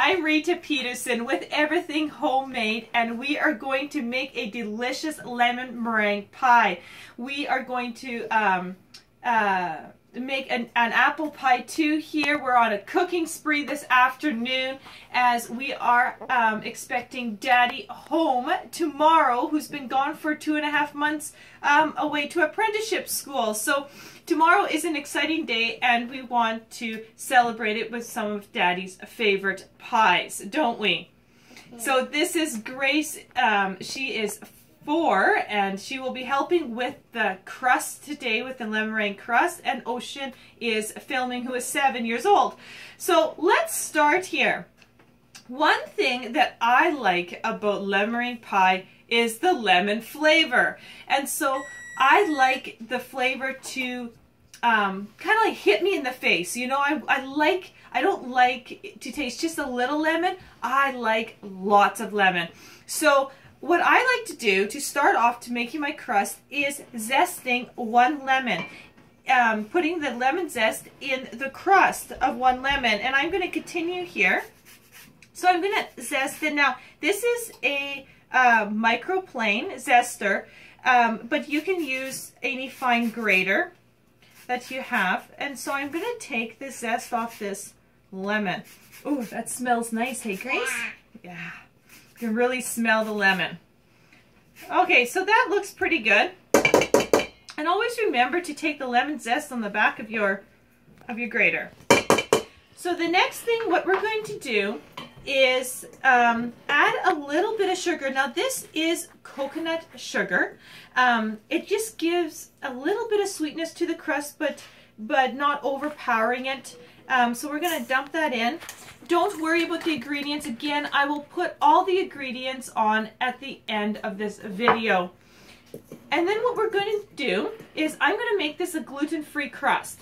I'm Rita Peterson with Everything Homemade, and we are going to make a delicious lemon meringue pie. We are going to make an apple pie too here. We're on a cooking spree this afternoon as we are expecting Daddy home tomorrow, who's been gone for 2.5 months away to apprenticeship school. So tomorrow is an exciting day and we want to celebrate it with some of Daddy's favorite pies, don't we? Okay. So this is Grace. She is 4 and she will be helping with the crust today, with the lemon meringue crust, and Ocean is filming, who is 7 years old. So let's start here. One thing that I like about lemon meringue pie is the lemon flavor, and so I like the flavor to kind of like hit me in the face. You know, I don't like to taste just a little lemon. I like lots of lemon. So what I like to do to start off to making my crust is zesting 1 lemon. Putting the lemon zest in the crust of 1 lemon. And I'm going to continue here. So I'm going to zest it. Now, this is a microplane zester, but you can use any fine grater that you have. And so I'm going to take the zest off this lemon. Ooh, that smells nice. Hey, Grace? Yeah. You can really smell the lemon. Okay, so that looks pretty good. And always remember to take the lemon zest on the back of your grater. So the next thing, what we're going to do is add a little bit of sugar. Now this is coconut sugar. It just gives a little bit of sweetness to the crust, but not overpowering it. So we're going to dump that in. Don't worry about the ingredients. Again, I will put all the ingredients on at the end of this video. And then what we're going to do is I'm going to make this a gluten-free crust.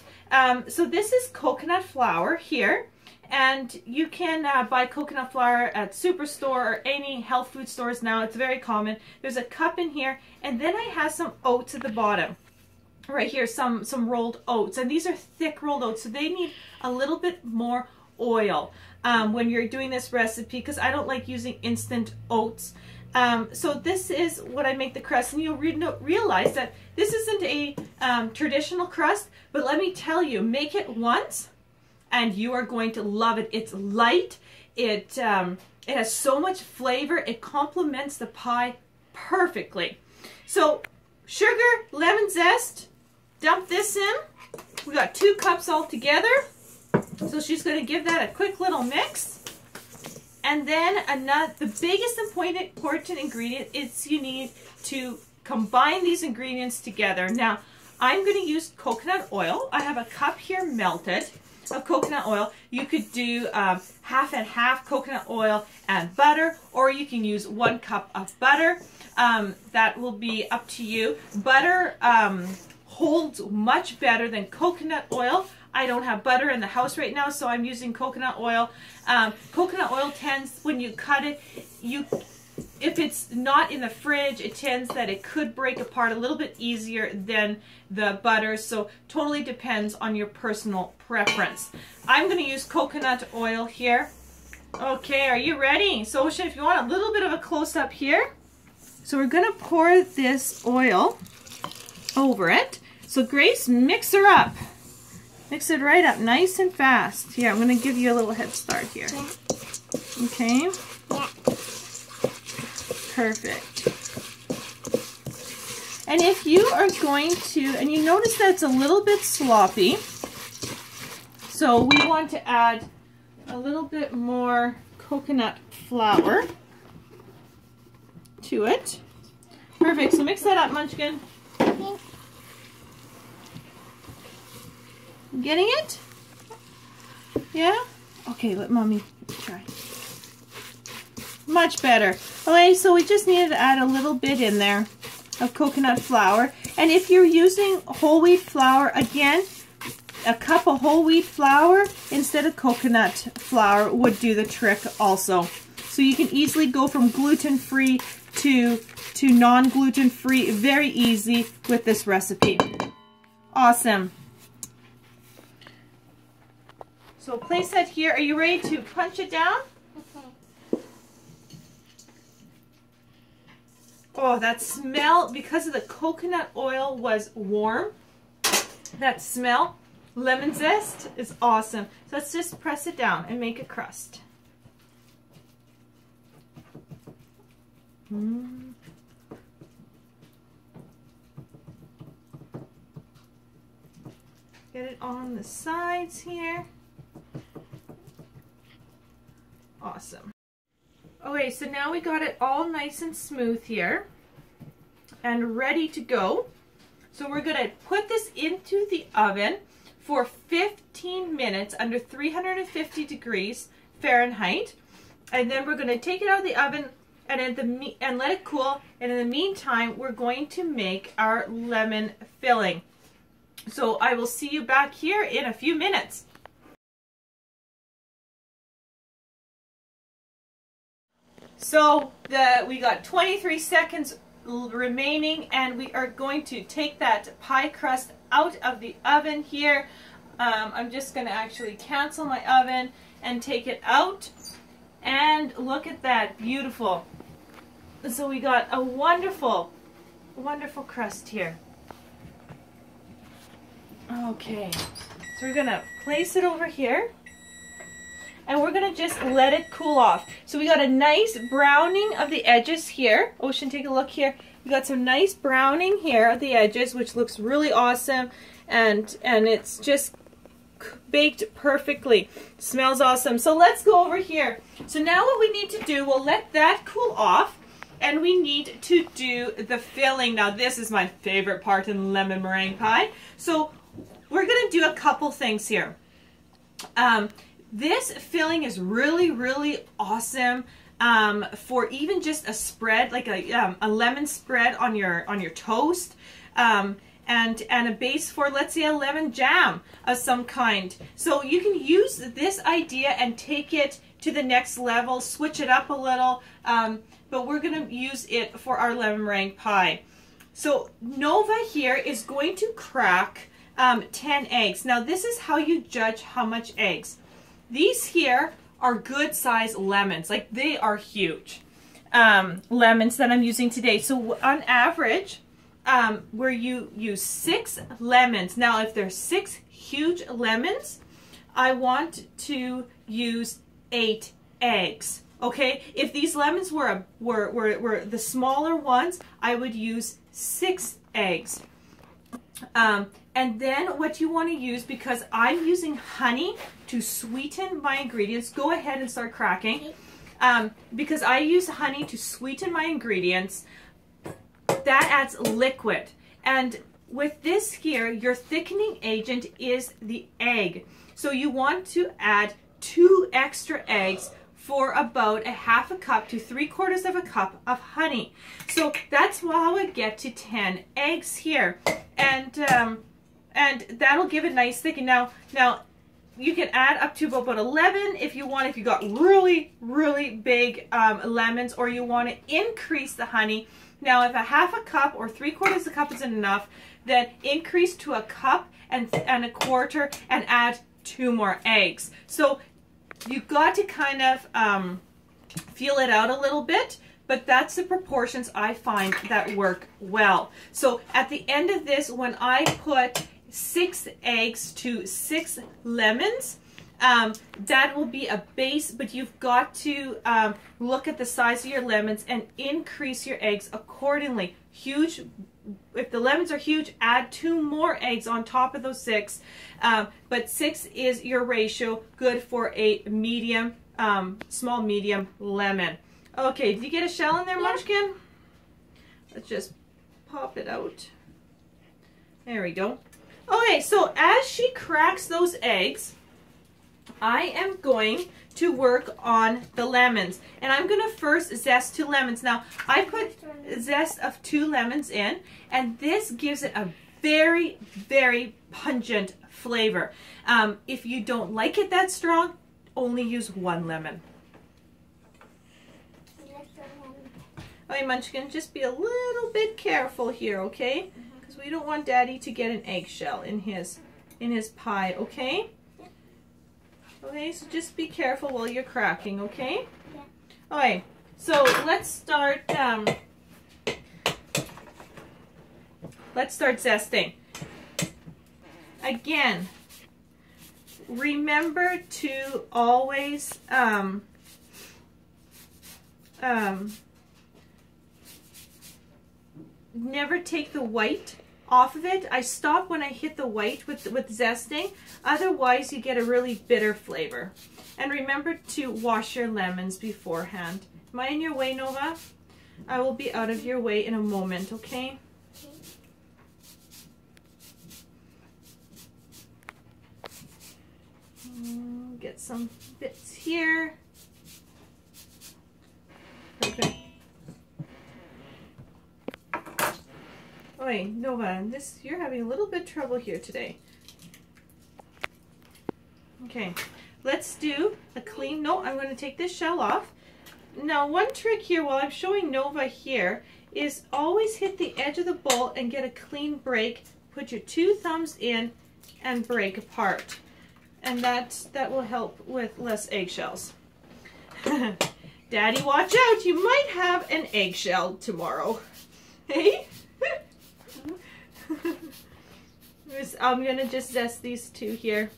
So this is coconut flour here. And you can buy coconut flour at Superstore or any health food stores now. It's very common. There's a cup in here. And then I have some oats at the bottom. Right here, some rolled oats. And these are thick rolled oats. So they need a little bit more oil when you're doing this recipe, because I don't like using instant oats. So this is what I make the crust, and you'll realize that this isn't a traditional crust, but let me tell you, make it once and you are going to love it. It's light, it has so much flavor, it complements the pie perfectly. So sugar, lemon zest, dump this in. We got 2 cups all together. So she's going to give that a quick little mix. And then the biggest important ingredient is you need to combine these ingredients together. Now, I'm going to use coconut oil. I have a cup here melted of coconut oil. You could do half and half coconut oil and butter, or you can use 1 cup of butter. That will be up to you. Butter holds much better than coconut oil. I don't have butter in the house right now, so I'm using coconut oil. Coconut oil tends, when you cut it, if it's not in the fridge, it tends that it could break apart a little bit easier than the butter, so totally depends on your personal preference. I'm going to use coconut oil here. Okay, are you ready? So Ocean, if you want a little bit of a close-up here. So we're going to pour this oil over it. So Grace, mix her up. Mix it right up nice and fast. Here, I'm going to give you a little head start here. Yeah. Okay. Yeah. Perfect. And if you are going to, and you notice that it's a little bit sloppy, so we want to add a little bit more coconut flour to it. Perfect. So mix that up, Munchkin. Okay. Getting it? Yeah? Okay, let Mommy try. Much better. Okay, so we just needed to add a little bit in there of coconut flour. And if you're using whole wheat flour, again, a cup of whole wheat flour instead of coconut flour would do the trick also. So you can easily go from gluten-free to non-gluten-free, very easy with this recipe. Awesome. So place that here. Are you ready to punch it down? Oh, that smell, because of the coconut oil was warm, that smell, lemon zest, is awesome. So let's just press it down and make a crust. Get it on the sides here. Awesome. Okay, so now we got it all nice and smooth here and ready to go. So we're going to put this into the oven for 15 minutes under 350 degrees Fahrenheit. And then we're going to take it out of the oven and let it cool. And in the meantime, we're going to make our lemon filling. So I will see you back here in a few minutes. So we got 23 seconds remaining, and we are going to take that pie crust out of the oven here. I'm just going to actually cancel my oven and take it out. And look at that, beautiful. So we got a wonderful, wonderful crust here. Okay, so we're going to place it over here. And we're going to just let it cool off. So we got a nice browning of the edges here. Ocean, take a look here. We got some nice browning here of the edges, which looks really awesome. And it's just baked perfectly. Smells awesome. So let's go over here. So now what we need to do, we'll let that cool off. And we need to do the filling. Now this is my favorite part in lemon meringue pie. So we're going to do a couple things here. This filling is really, really awesome for even just a spread, like a lemon spread on your toast, and a base for, let's say, a lemon jam of some kind. So you can use this idea and take it to the next level, switch it up a little, but we're going to use it for our lemon meringue pie. So Nova here is going to crack 10 eggs. Now this is how you judge how much eggs. These here are good size lemons, like they are huge lemons that I'm using today. So on average, where you use 6 lemons. Now if there's 6 huge lemons, I want to use 8 eggs. Okay, if these lemons were the smaller ones, I would use 6 eggs. And then what you want to use, because I'm using honey to sweeten my ingredients, go ahead and start cracking. Because I use honey to sweeten my ingredients, that adds liquid. And with this here, your thickening agent is the egg. So you want to add 2 extra eggs for about a half a cup to 3/4 of a cup of honey. So that's how I get to 10 eggs here. And that'll give it nice thickening. Now you can add up to about 11 if you want, if you got really, really big lemons, or you want to increase the honey. Now if a half a cup or 3/4 of a cup isn't enough, then increase to a cup and 1/4 and add 2 more eggs. So you've got to kind of feel it out a little bit, but that's the proportions I find that work well. So at the end of this, when I put 6 eggs to 6 lemons, that will be a base, but you've got to look at the size of your lemons and increase your eggs accordingly. Huge, if the lemons are huge, add 2 more eggs on top of those 6, but 6 is your ratio, good for a medium, small medium lemon. Okay, did you get a shell in there, Munchkin? Let's just pop it out. There we go. Okay, so as she cracks those eggs, I am going to work on the lemons. And I'm going to first zest 2 lemons. Now, I put zest of 2 lemons in, and this gives it a very, very pungent flavor. If you don't like it that strong, only use 1 lemon. Okay, Munchkin, just be a little bit careful here, okay? Because we don't want Daddy to get an eggshell in his pie, okay? Okay, so just be careful while you're cracking, okay? Yeah. Okay, so let's start let's start zesting. Again, remember to always never take the white off of it. I stop when I hit the white with zesting. Otherwise, you get a really bitter flavor. And remember to wash your lemons beforehand. Am I in your way, Nova? I will be out of your way in a moment, okay? Get some bits here. Perfect. Oi, Nova, you're having a little bit of trouble here today. Okay, let's do a clean, no, I'm going to take this shell off. Now, one trick here while I'm showing Nova here is always hit the edge of the bowl and get a clean break. Put your 2 thumbs in and break apart. And that will help with less eggshells. Daddy, watch out, you might have an eggshell tomorrow. Hey? I'm going to just zest these 2 here.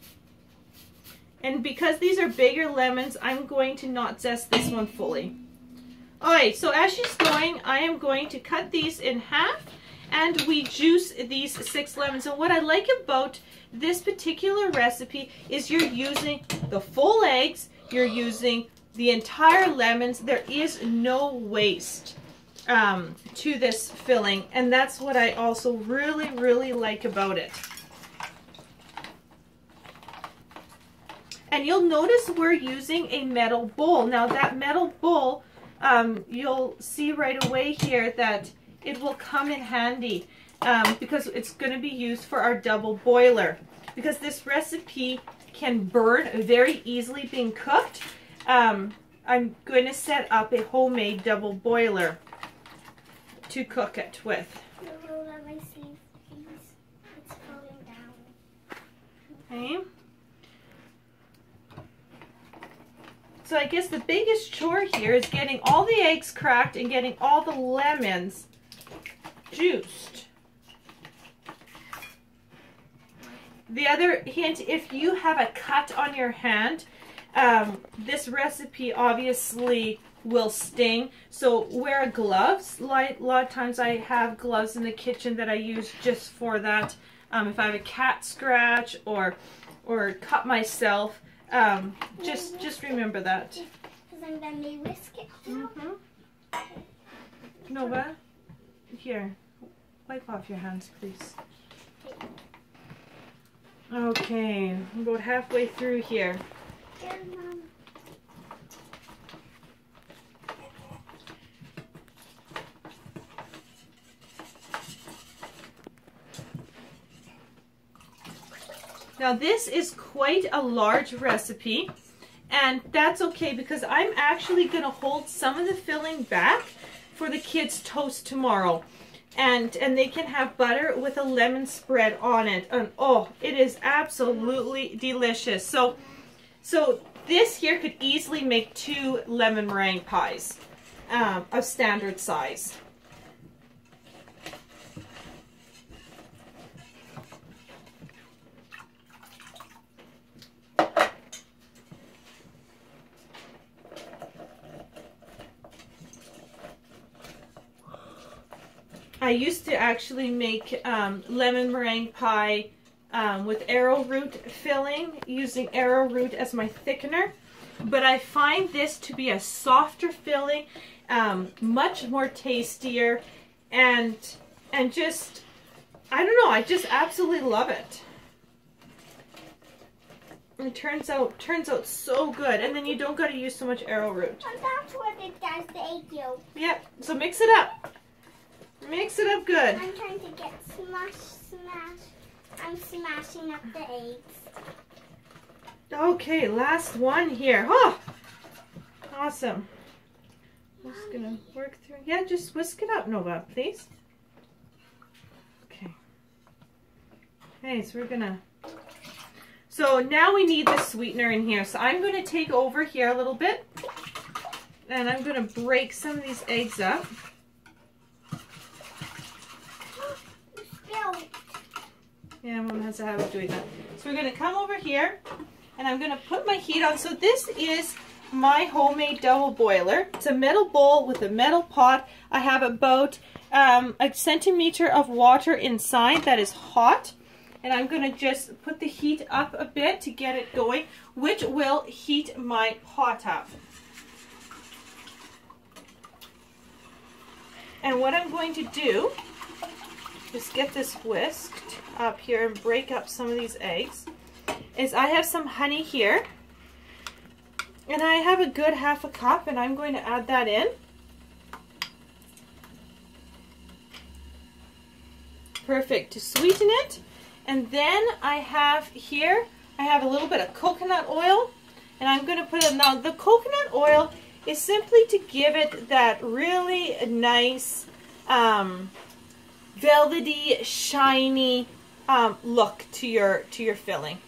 And because these are bigger lemons, I'm going to not zest this one fully. Alright, so as she's going, I am going to cut these in half and we juice these 6 lemons. And what I like about this particular recipe is you're using the full eggs, you're using the entire lemons. There is no waste to this filling, and that's what I also really, really like about it. And you'll notice we're using a metal bowl. Now that metal bowl, you'll see right away here that it will come in handy because it's going to be used for our double boiler. Because this recipe can burn very easily being cooked, I'm going to set up a homemade double boiler to cook it with. Let me see, please. It's falling down. Okay. So I guess the biggest chore here is getting all the eggs cracked and getting all the lemons juiced. The other hint, if you have a cut on your hand, this recipe obviously will sting. So wear gloves. A lot of times I have gloves in the kitchen that I use just for that. If I have a cat scratch or cut myself, just remember that. Because I'm going to whisk it now. Nova, here, wipe off your hands, please. Okay, I'm about halfway through here. Here, Mom. Now this is quite a large recipe, and that's okay because I'm actually going to hold some of the filling back for the kids' toast tomorrow. And they can have butter with a lemon spread on it. And oh, it is absolutely delicious. So this here could easily make 2 lemon meringue pies of standard size. I used to actually make lemon meringue pie with arrowroot filling, using arrowroot as my thickener. But I find this to be a softer filling, much more tastier, and just, I don't know, I just absolutely love it. It turns out so good, and then you don't got to use so much arrowroot. And that's what it does, the egg yolk. Yep, so mix it up. Mix it up good. I'm trying to get smash. I'm smashing up the eggs. Okay, last one here. Oh, awesome. I'm just gonna work through. Yeah, just whisk it up, Nova, please. Okay. Okay, so we're gonna. So now we need the sweetener in here. So I'm going to take over here a little bit, and I'm going to break some of these eggs up. Yeah, Mom has a habit of doing that. So we're going to come over here, and I'm going to put my heat on. So this is my homemade double boiler. It's a metal bowl with a metal pot. I have about a centimeter of water inside that is hot. And I'm going to just put the heat up a bit to get it going, which will heat my pot up. And what I'm going to do is get this whisked up here and break up some of these eggs. Is I have some honey here. And I have a good half a cup, and I'm going to add that in. Perfect, to sweeten it. And then I have here, I have a little bit of coconut oil, and I'm going to put it, now the coconut oil is simply to give it that really nice, velvety, shiny look to your filling.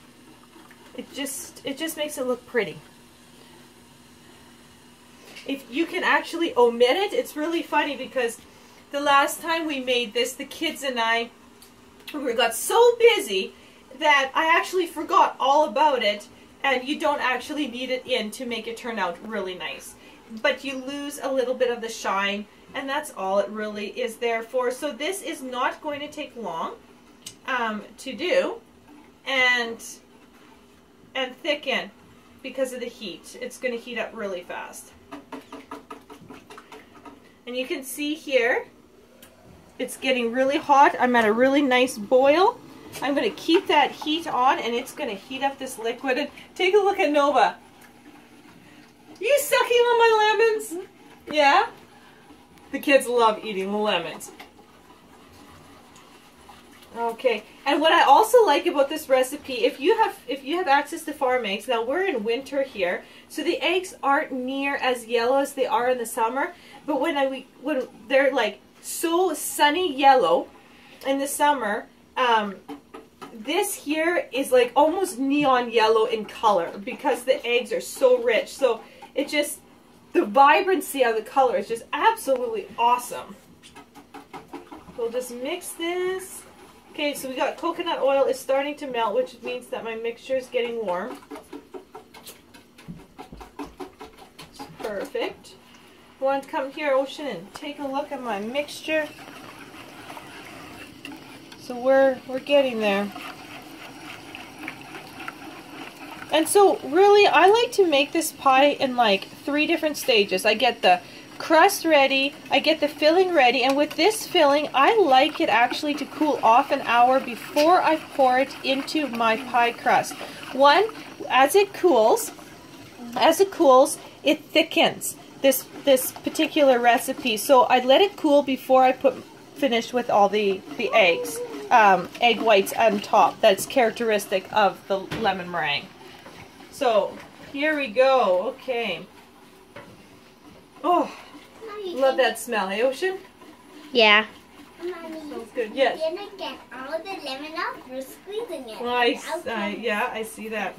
It just makes it look pretty. If you can actually omit it, it's really funny because the last time we made this, the kids and I got so busy that I actually forgot all about it, and you don't actually need it in to make it turn out really nice. But you lose a little bit of the shine, and that's all it really is there for. So this is not going to take long to do and thicken because of the heat. It's going to heat up really fast. And you can see here, it's getting really hot. I'm at a really nice boil. I'm going to keep that heat on, and it's going to heat up this liquid. And take a look at Nova. Are you sucking on my lemons? Yeah? The kids love eating the lemons. Okay, and what I also like about this recipe, if you have access to farm eggs, now we're in winter here, so the eggs aren't near as yellow as they are in the summer. But when they're like so sunny yellow in the summer, this here is like almost neon yellow in color because the eggs are so rich. So it just, the vibrancy of the color is just absolutely awesome. We'll just mix this. Okay, so we got coconut oil is starting to melt, which means that my mixture is getting warm. It's perfect. I want to come here, Ocean, and take a look at my mixture. So we're getting there. And so really, I like to make this pie in like 3 different stages. I get the crust ready, I get the filling ready, and with this filling, I like it actually to cool off an hour before I pour it into my pie crust. One, as it cools, it thickens this particular recipe. So I let it cool before I finish with all the eggs, egg whites on top. That's characteristic of the lemon meringue. So here we go. Okay. Oh, love that smell. Hey, Ocean? Yeah. Mommy, smells good. Yes. You're gonna get all of the lemon off. We're squeezing it. Well, yeah, I see that.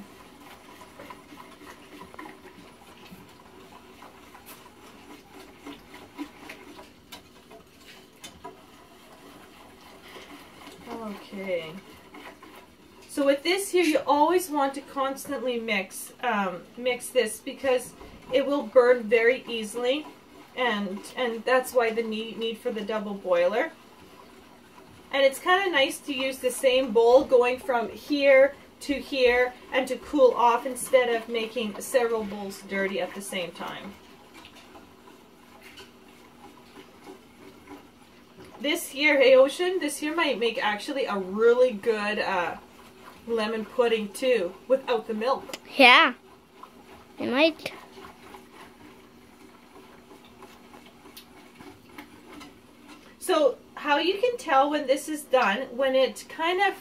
Okay. So with this here, you always want to constantly mix this because it will burn very easily, and that's why the need for the double boiler. And it's kind of nice to use the same bowl going from here to here and to cool off instead of making several bowls dirty at the same time. This here, hey Ocean, this here might make actually a really good lemon pudding too, without the milk. Yeah, it might. So how you can tell when this is done, when it kind of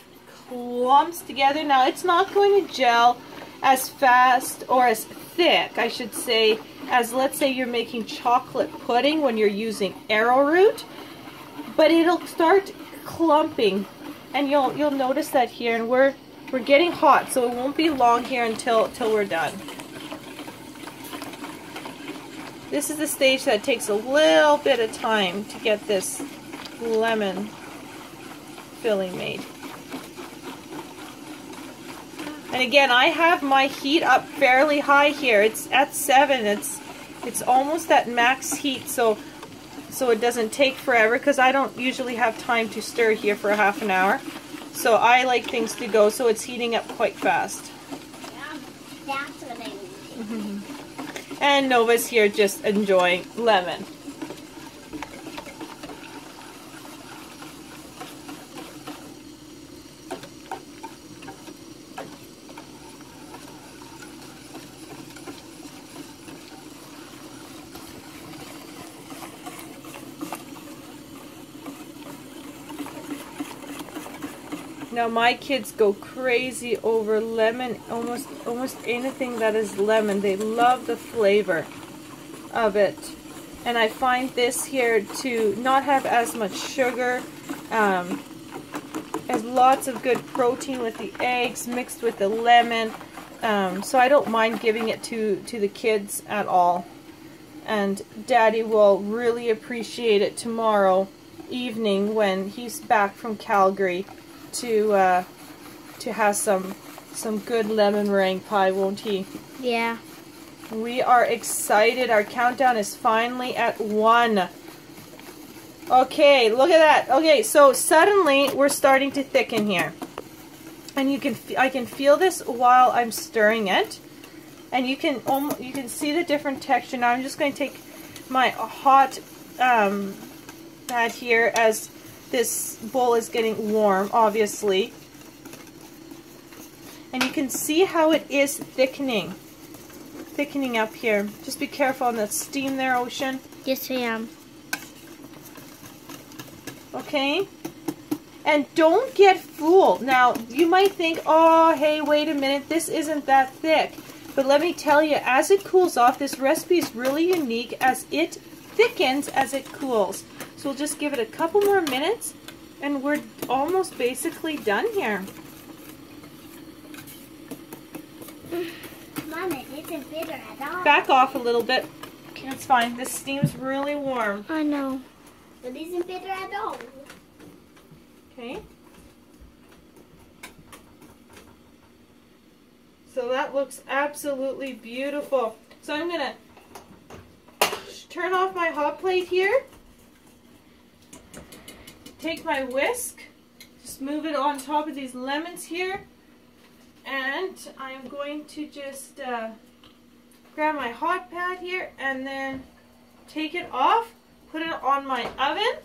clumps together. Now it's not going to gel as fast or as thick, I should say, as let's say you're making chocolate pudding when you're using arrowroot, but it'll start clumping, and you'll notice that here. And we're getting hot, so it won't be long here until we're done. This is the stage that takes a little bit of time to get this lemon filling made. And again, I have my heat up fairly high here. It's at 7. It's almost at max heat, so it doesn't take forever, because I don't usually have time to stir here for a half an hour. So I like things to go, so it's heating up quite fast. Yeah, that's what I need. And Nova's here just enjoying lemon. Now my kids go crazy over lemon, almost anything that is lemon. They love the flavor of it. And I find this here to not have as much sugar, has lots of good protein with the eggs mixed with the lemon. So I don't mind giving it to the kids at all. And Daddy will really appreciate it tomorrow evening when he's back from Calgary to have some good lemon meringue pie, won't he? Yeah. We are excited. Our countdown is finally at 1. Okay, look at that. Okay, so suddenly we're starting to thicken here, and I can feel this while I'm stirring it, and you can see the different texture. Now I'm just going to take my hot pad here as this bowl is getting warm, obviously. And you can see how it is thickening up here. Just be careful on that steam there, Ocean. Yes, I am. Okay? And don't get fooled. Now, you might think, oh, hey, wait a minute, this isn't that thick. But let me tell you, as it cools off, this recipe is really unique as it thickens as it cools. So we'll just give it a couple more minutes, and we're almost basically done here. Mom, it isn't bitter at all. Back off a little bit. It's fine. This steam's really warm. I know. It isn't bitter at all. Okay. So that looks absolutely beautiful. So I'm going to turn off my hot plate here. Take my whisk, just move it on top of these lemons here, and I'm going to just grab my hot pad here and then take it off, put it on my oven,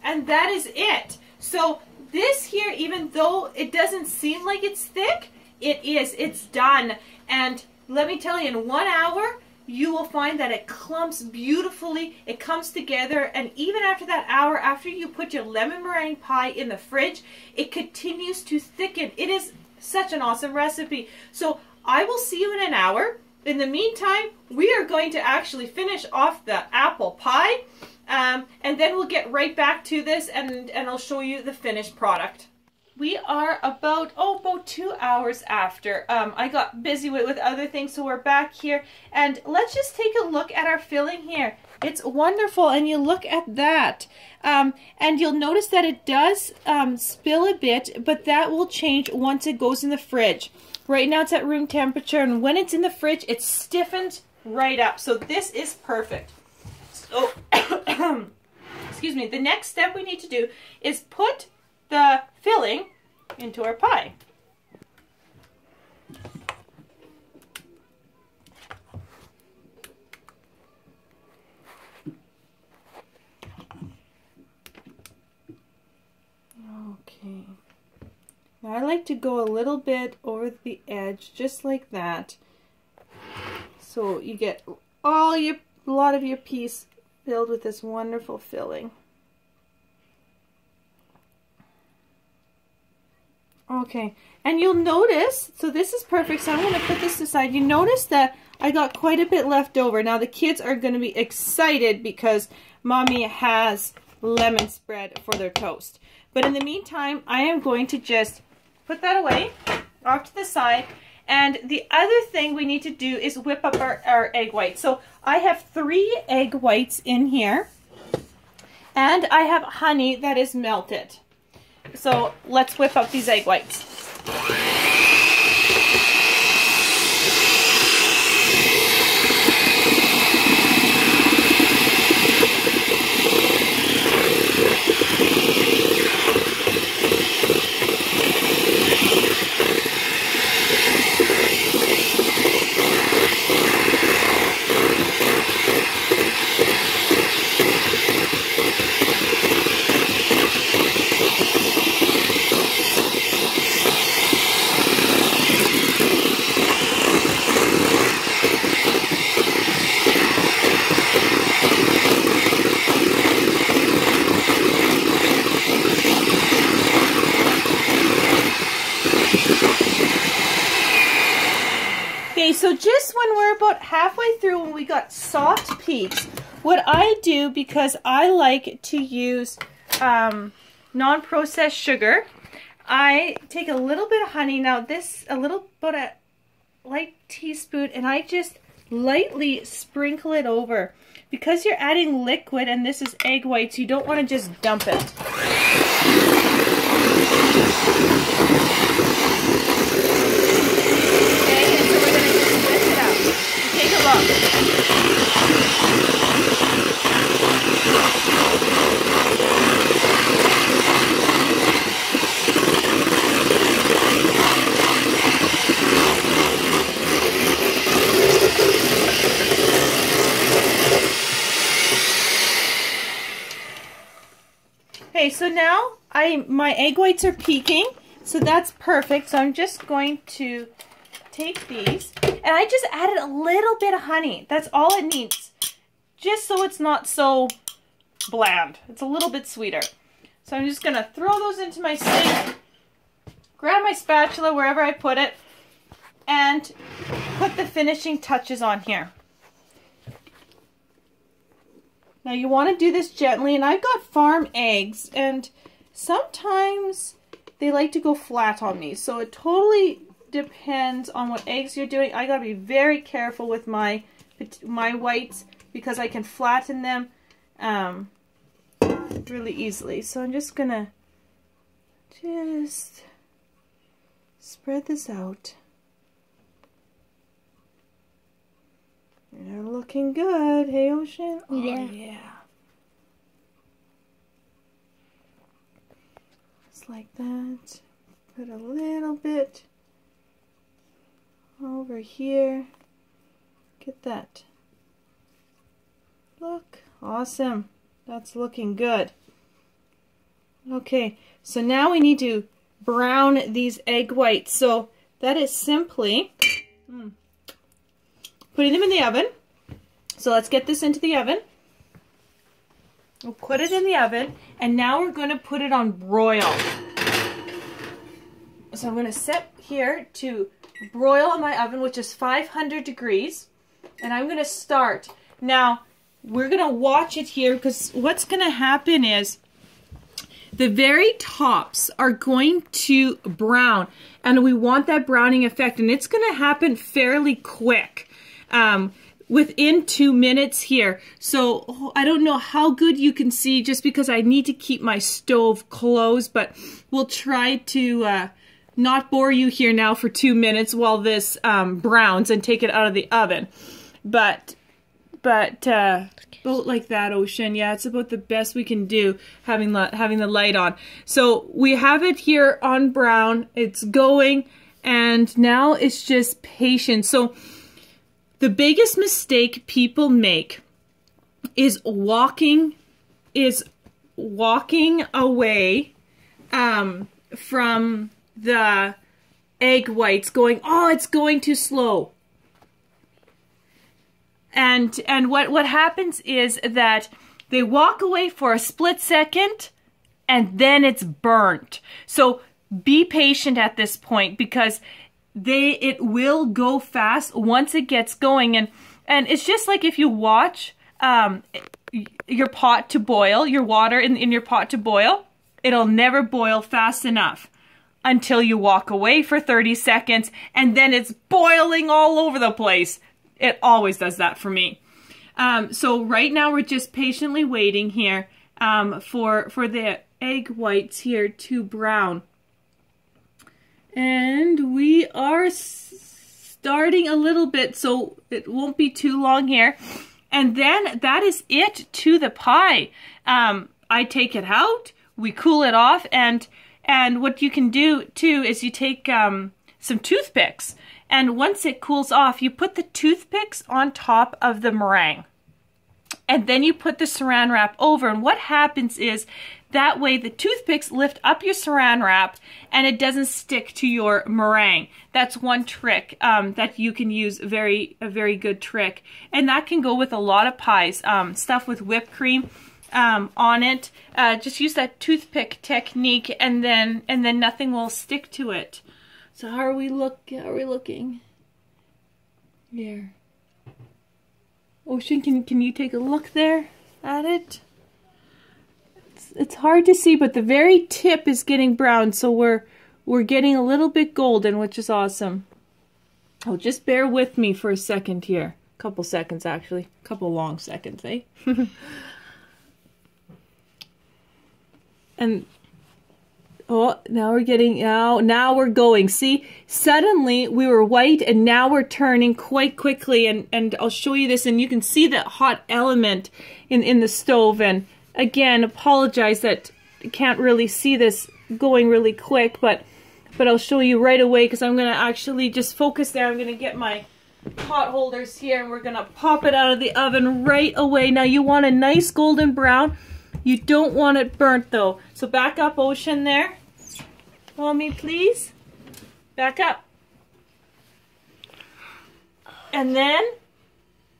and that is it. So this here, even though it doesn't seem like it's thick, it is. It's done. And let me tell you, in 1 hour, you will find that it clumps beautifully, it comes together, and even after that hour, after you put your lemon meringue pie in the fridge, it continues to thicken. It is such an awesome recipe. So I will see you in an hour. In the meantime, we are going to actually finish off the apple pie, and then we'll get right back to this, and I'll show you the finished product. We are about 2 hours after. I got busy with other things, so we're back here. And let's just take a look at our filling here. It's wonderful, and you look at that. And you'll notice that it does spill a bit, but that will change once it goes in the fridge. Right now it's at room temperature, and when it's in the fridge, it's stiffened right up. So this is perfect. So, excuse me, the next step we need to do is put the filling into our pie. Okay. Now I like to go a little bit over the edge, just like that. So you get a lot of your piece filled with this wonderful filling. Okay, and you'll notice, so this is perfect, so I'm going to put this aside. You notice that I got quite a bit left over. Now the kids are going to be excited because Mommy has lemon spread for their toast. But in the meantime, I am going to just put that away, off to the side. And the other thing we need to do is whip up our egg whites. So I have 3 egg whites in here, and I have honey that is melted. So let's whip up these egg whites. we're about halfway through when we got soft peaks. What I do, because I like to use non-processed sugar, I take a little bit of honey. Now this, a little bit of light teaspoon, and I just lightly sprinkle it over. Because you're adding liquid and this is egg whites, you don't want to just dump it. Okay, and so we're going to just whisk it out. Take a look. Okay, so now my egg whites are peaking, so that's perfect. So I'm just going to take these, and I just added a little bit of honey. That's all it needs, just so it's not so bland. It's a little bit sweeter. So I'm just gonna throw those into my sink, grab my spatula wherever I put it, and put the finishing touches on here. Now you want to do this gently, and I've got farm eggs, and sometimes they like to go flat on me, so it totally depends on what eggs you're doing. I gotta be very careful with my whites because I can flatten them really easily. So I'm just gonna spread this out. They're looking good. Hey, Ocean? Oh, yeah. Just like that. Put a little bit over here. Get that. Look. Awesome. That's looking good. Okay, so now we need to brown these egg whites. So that is simply putting them in the oven. So let's get this into the oven. We'll put it in the oven, and now we're going to put it on broil. So I'm going to set here to broil in my oven, which is 500 degrees, and I'm going to start. Now, we're going to watch it here, because what's going to happen is the very tops are going to brown, and we want that browning effect, and it's going to happen fairly quick. Within 2 minutes here. So I don't know how good you can see just because I need to keep my stove closed, but we'll try to not bore you here now for 2 minutes while this browns and take it out of the oven. But like that, Ocean. Yeah, it's about the best we can do having the light on. So we have it here on brown. It's going, and now it's just patience. So the biggest mistake people make is walking away from the egg whites, going, oh, it's going too slow. And what happens is that they walk away for a split second, and then it's burnt. So be patient at this point, because it will go fast once it gets going, and it's just like if you watch your pot to boil, your water in your pot to boil, it'll never boil fast enough until you walk away for 30 seconds, and then it's boiling all over the place. It always does that for me. So right now we're just patiently waiting here for the egg whites here to brown. And we are starting a little bit, so it won't be too long here. And then that is it to the pie. I take it out, we cool it off, and what you can do too is you take some toothpicks, and once it cools off, you put the toothpicks on top of the meringue. And then you put the saran wrap over, and what happens is that way the toothpicks lift up your saran wrap and it doesn't stick to your meringue. That's one trick that you can use, a very good trick. And that can go with a lot of pies, stuff with whipped cream on it. Just use that toothpick technique, and then nothing will stick to it. So how are we looking? Here. Ocean, can you take a look there at it? It's hard to see, but the very tip is getting brown, so we're getting a little bit golden, which is awesome. Oh, just bear with me for a second here. A couple seconds, actually. A couple long seconds, eh? And oh, now we're getting, now we're going. See, suddenly we were white and now we're turning quite quickly, and I'll show you this, and you can see that hot element in the stove. And again, apologize that you can't really see this going really quick, but I'll show you right away, because I'm going to actually just focus there. I'm going to get my pot holders here, and we're going to pop it out of the oven right away. Now you want a nice golden brown. You don't want it burnt though. So back up, Ocean, there. Follow me, please. Back up. And then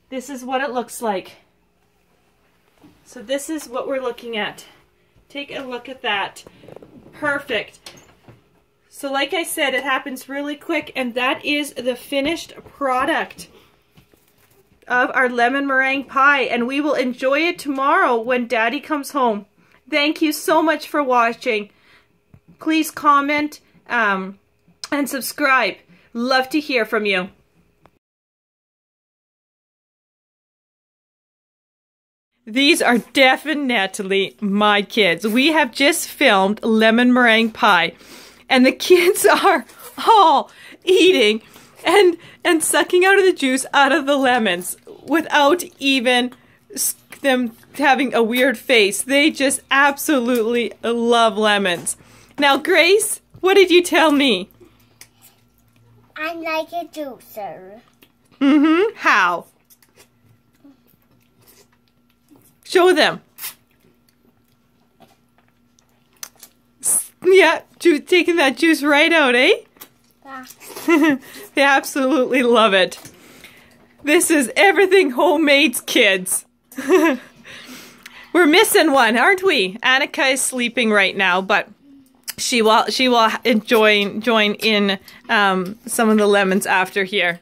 this is what it looks like. So this is what we're looking at. Take a look at that. Perfect. So like I said, it happens really quick, and that is the finished product of our lemon meringue pie, and we will enjoy it tomorrow when Daddy comes home. Thank you so much for watching. Please comment and subscribe. Love to hear from you. These are definitely my kids. We have just filmed lemon meringue pie, and the kids are all eating and sucking out of the juice out of the lemons without even them having a weird face. They just absolutely love lemons. Now, Grace, what did you tell me? I'm like a juicer. Mm-hmm. How? Show them. Yeah, taking that juice right out, eh? Yeah. They absolutely love it. This is everything homemade's kids. We're missing one, aren't we? Annika is sleeping right now, but she will join in some of the lemons after here.